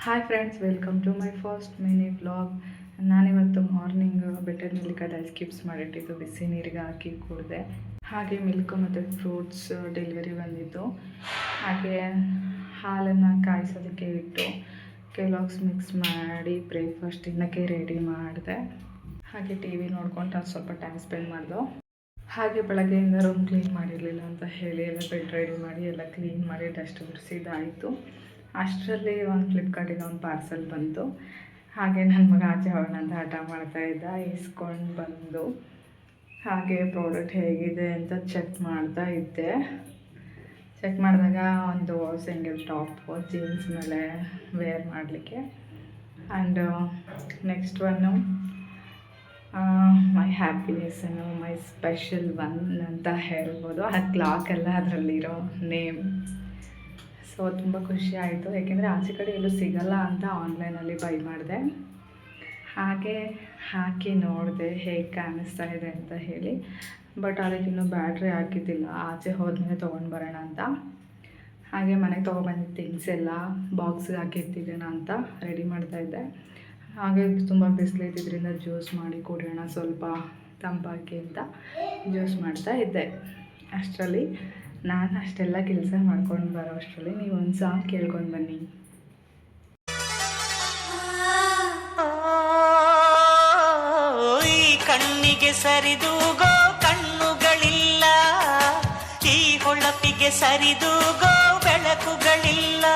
Hi friends, welcome to my first mini vlog. ನಾನಿವತ್ತು morning ಬೆಟ್ಟದ ನೆಲ್ಲಿಕಾಯಿ ಸ್ಕಿಪ್ಸ್ ಮಾಡಿಟ್ಟಿದ್ದು ಬಿಸಿ ನೀರಿಗೆ ಹಾಕಿ ಕುಡಿದೆ. ಹಾಗೆ ಮಿಲ್ಕು ಮತ್ತು ಫ್ರೂಟ್ಸ್ ಡೆಲಿವರಿ ಬಂದಿತ್ತು. ಹಾಗೆ ಹಾಲನ್ನು ಕಾಯಿಸೋದಕ್ಕೆ ಇಟ್ಟು ಕೆಲಾಗ್ಸ್ ಮಿಕ್ಸ್ ಮಾಡಿ ಬ್ರೇಕ್ಫಾಸ್ಟ್ ತಿನ್ನೋಕ್ಕೆ ರೆಡಿ ಮಾಡಿದೆ. ಹಾಗೆ ಟಿ ವಿ ನೋಡ್ಕೊಂಡು ಸ್ವಲ್ಪ ಟೈಮ್ ಸ್ಪೆಂಡ್ ಮಾಡಿದೆ. ಹಾಗೆ ಬೆಳಗ್ಗೆಯಿಂದ ರೂಮ್ ಕ್ಲೀನ್ ಮಾಡಿರಲಿಲ್ಲ ಅಂತ ಹೇಳಿ ಎಲ್ಲ ಬೆಡ್ ರೆಡಿ ಮಾಡಿ ಎಲ್ಲ ಕ್ಲೀನ್ ಮಾಡಿ ಡಸ್ಟ್ ಗುಡಿಸಿದ್ದಾಯಿತು. ಅಷ್ಟರಲ್ಲಿ ಒಂದು ಫ್ಲಿಪ್ಕಾರ್ಟಿಂದ ಒಂದು ಪಾರ್ಸೆಲ್ ಬಂತು. ಹಾಗೆ ನನ್ನ ಮಗ ಆಚೆ ಹೋಗೋಣ ಅಂತ ಹಠ ಮಾಡ್ತಾಯಿದ್ದ. ಇಸ್ಕೊಂಡು ಬಂದು ಹಾಗೆ ಪ್ರಾಡಕ್ಟ್ ಹೇಗಿದೆ ಅಂತ ಚೆಕ್ ಮಾಡ್ತಾ ಇದ್ದೆ. ಚೆಕ್ ಮಾಡಿದಾಗ ಒಂದು ಸಿಂಗಲ್ ಟಾಪ್ ಜೀನ್ಸ್ ಮೇಲೆ ವೇರ್ ಮಾಡಲಿಕ್ಕೆ. ಆ್ಯಂಡ್ ನೆಕ್ಸ್ಟ್ ಒನ್ನು ಮೈ ಹ್ಯಾಪಿನೆಸ್ಸನ್ನು ಮೈ ಸ್ಪೆಷಲ್ ಒನ್ ಅಂತ ಹೇಳ್ಬೋದು. ಆ ಕ್ಲಾಕ್ ಎಲ್ಲ ಅದರಲ್ಲಿರೋ ನೇಮ್. ಸೊ ತುಂಬ ಖುಷಿ ಆಯಿತು, ಏಕೆಂದರೆ ಆಚೆ ಕಡೆ ಎಲ್ಲೂ ಸಿಗಲ್ಲ ಅಂತ ಆನ್ಲೈನಲ್ಲಿ ಬೈ ಮಾಡಿದೆ. ಹಾಗೆ ಹಾಕಿ ನೋಡಿದೆ ಹೇಗೆ ಕಾಣಿಸ್ತಾ ಇದೆ ಅಂತ ಹೇಳಿ. ಬಟ್ ಅದಕ್ಕಿನ್ನೂ ಬ್ಯಾಟ್ರಿ ಹಾಕಿದ್ದಿಲ್ಲ, ಆಚೆ ಹೋದ್ಮೇಲೆ ತೊಗೊಂಡು ಬರೋಣ ಅಂತ. ಹಾಗೆ ಮನೆಗೆ ತೊಗೊಬಂದಿದ್ದ ಥಿಂಗ್ಸ್ ಎಲ್ಲ ಬಾಕ್ಸಿಗೆ ಹಾಕಿರ್ತಿದ್ದೇನೆ ಅಂತ ರೆಡಿ ಮಾಡ್ತಾಯಿದ್ದೆ. ಹಾಗೆ ತುಂಬ ಬಿಸಿಲಿದ್ದಿದ್ದರಿಂದ ಜ್ಯೂಸ್ ಮಾಡಿ ಕುಡಿಯೋಣ ಸ್ವಲ್ಪ ತಂಪಾಕಿ ಅಂತ ಜ್ಯೂಸ್ ಮಾಡ್ತಾ ಇದ್ದೆ. ಅಷ್ಟರಲ್ಲಿ ನಾನು ಅಷ್ಟೆಲ್ಲ ಕೆಲಸ ಮಾಡ್ಕೊಂಡು ಬರೋ ಅಷ್ಟರಲ್ಲಿ ನೀವು ಒಂದು ಸಾಂಗ್ ಕೇಳ್ಕೊಂಡು ಬನ್ನಿ. ಈ ಕಣ್ಣಿಗೆ ಸರಿದೂಗೋ ಕಣ್ಣುಗಳಿಲ್ಲ, ಈ ಹೊಳಪಿಗೆ ಸರಿದೂಗೋ ಬೆಳಕುಗಳಿಲ್ಲ.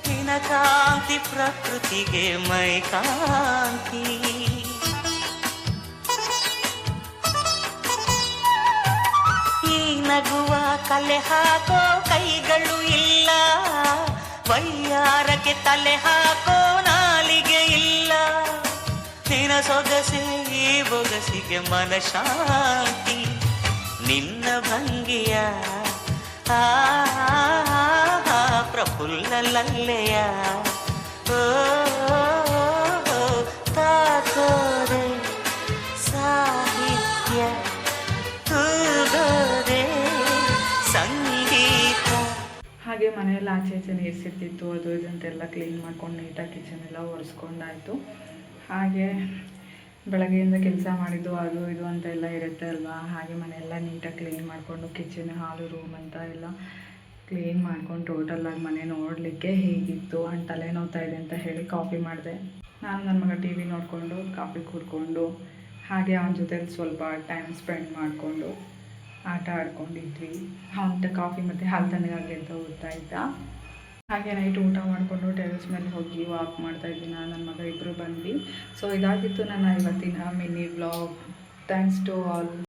ನಿನ ಕಾಂತಿ ಪ್ರಕೃತಿಗೆ ಮೈ ಕಾಂತಿ. ಈ ನಗುವ ಕಲೆ ಹಾಕೋ ಕೈಗಳು ಇಲ್ಲ, ವೈಯಾರಕ್ಕೆ ತಲೆ ಹಾಕೋ ನಾಲಿಗೆ ಇಲ್ಲ. ನಿನ್ನ ಸೊಗಸೆ ಈ ಬೊಗಸಿಗೆ ಮನಶಾಂತಿ. ನಿನ್ನ ಭಂಗಿಯ ಪ್ರಫುಲ್ಲಲೆಯ ತಾಕೋರೆ ಸಾಹಿತ್ಯ ಸಂಗೀತ. ಹಾಗೆ ಮನೆಯಲ್ಲಿ ಆಚೆ ಈಚೆ ನೀರು ಸಿಗ್ತಿತ್ತು, ಅದು ಇದು ಅಂತೆಲ್ಲ ಕ್ಲೀನ್ ಮಾಡ್ಕೊಂಡು ನೀಟಾಗಿ ಕಿಚನ್ ಎಲ್ಲ ಒರೆಸ್ಕೊಂಡಾಯಿತು. ಹಾಗೆ ಬೆಳಗ್ಗೆಯಿಂದ ಕೆಲಸ ಮಾಡಿದ್ದು ಅದು ಇದು ಅಂತೆಲ್ಲ ಇರುತ್ತೆ ಅಲ್ವಾ. ಹಾಗೆ ಮನೆಯೆಲ್ಲ ನೀಟಾಗಿ ಕ್ಲೀನ್ ಮಾಡಿಕೊಂಡು ಕಿಚನ್, ಹಾಲು, ರೂಮ್ ಅಂತ ಎಲ್ಲ ಕ್ಲೀನ್ ಮಾಡ್ಕೊಂಡು ಟೋಟಲಾಗಿ ಮನೆ ನೋಡಲಿಕ್ಕೆ ಹೇಗಿತ್ತು ಅಂಡ್ ತಲೆ ನೋವ್ತಾ ಇದೆ ಅಂತ ಹೇಳಿ ಕಾಫಿ ಮಾಡಿದೆ. ನಾನು ನನ್ನ ಮಗ ಟಿ ವಿ ನೋಡಿಕೊಂಡು ಕಾಫಿ ಕುಡ್ಕೊಂಡು ಹಾಗೆ ಅವನ ಜೊತೆಲಿ ಸ್ವಲ್ಪ ಟೈಮ್ ಸ್ಪೆಂಡ್ ಮಾಡಿಕೊಂಡು ಆಟ ಆಡ್ಕೊಂಡಿದ್ವಿ. ಅವನ ಕಾಫಿ ಮತ್ತು ಹಾಲು ತಣ್ಣಗಾಗಲಿ ಅಂತ ಓದ್ತಾ ಇದ್ದ. ಹಾಗೆ ನೈಟ್ ಊಟ ಮಾಡಿಕೊಂಡು ಟೆರೆಸ್ ಮೇಲೆ ಹೋಗಿ ವಾಕ್ ಮಾಡ್ತಾಯಿದ್ವಿ ನಾನು ನನ್ನ ಮಗ ಇಬ್ಬರು ಬಂದ್ವಿ. ಸೊ ಇದಾಗಿತ್ತು ನನ್ನ ಇವತ್ತಿನ mini vlog. Thanks to all.